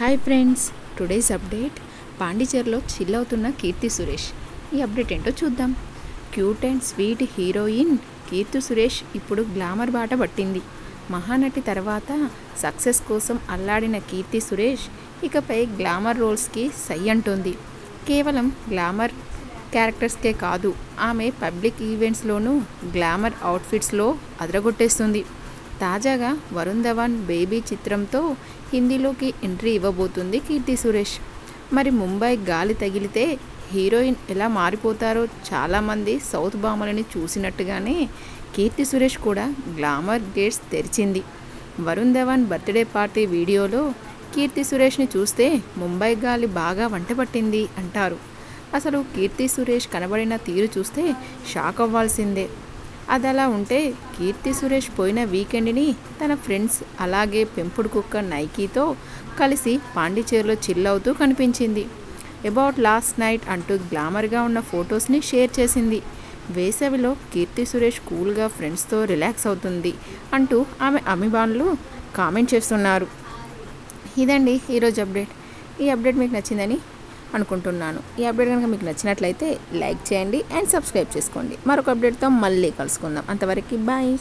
Hi friends, today's update. పాండిచేరిలో chill అవుతున్న కీర్తి సురేష్. ఈ అప్డేట్ ఏంటో చూద్దాం. Cute and sweet heroine Keerthy Suresh ఇప్పుడు గ్లామర్ బాట పట్టింది. మహానటి తర్వాత సక్సెస్ కోసం అల్లాడిన కీర్తి సురేష్ ఇకపై గ్లామర్ రోల్స్కి సై అంటుంది. కేవలం గ్లామర్ క్యారెక్టర్స్కే కాదు, ఆమె పబ్లిక్ ఈవెంట్స్లోనూ గ్లామర్ అవుట్ఫిట్స్లో అదరగొట్టేస్తుంది. తాజాగా వరుణ్ ధవన్ బేబీ చిత్రంతో హిందీలోకి ఎంట్రీ ఇవ్వబోతుంది కీర్తి సురేష్. మరి ముంబై గాలి తగిలితే హీరోయిన్ ఎలా మారిపోతారో చాలామంది సౌత్ భామలని చూసినట్టుగానే కీర్తి సురేష్ కూడా గ్లామర్ గేట్స్ తెరిచింది. వరుణ్ ధవన్ బర్త్డే పార్టీ వీడియోలో కీర్తి సురేష్ని చూస్తే ముంబై గాలి బాగా వంటపట్టింది అంటారు. అసలు కీర్తి సురేష్ కనబడిన తీరు చూస్తే షాక్ అవ్వాల్సిందే. అది అలా ఉంటే కీర్తి సురేష్ పోయిన వీకెండ్ని తన ఫ్రెండ్స్ అలాగే పెంపుడు కుక్క నైకీతో కలిసి పాండిచేరిలో చిల్ అవుతూ కనిపించింది. అబౌట్ లాస్ట్ నైట్ అంటూ గ్లామర్గా ఉన్న ఫొటోస్ని షేర్ చేసింది. వేసవిలో కీర్తి సురేష్ కూల్గా ఫ్రెండ్స్తో రిలాక్స్ అవుతుంది అంటూ ఆమె అభిమానులు కామెంట్ చేస్తున్నారు. ఇదండి ఈరోజు అప్డేట్. ఈ అప్డేట్ మీకు నచ్చిందని అనుకుంటున్నాను. ఈ అప్డేట్ కనుక మీకు నచ్చినట్లయితే లైక్ చేయండి అండ్ సబ్స్క్రైబ్ చేసుకోండి. మరొక అప్డేట్తో మళ్ళీ కలుసుకుందాం. అంతవరకు బాయ్.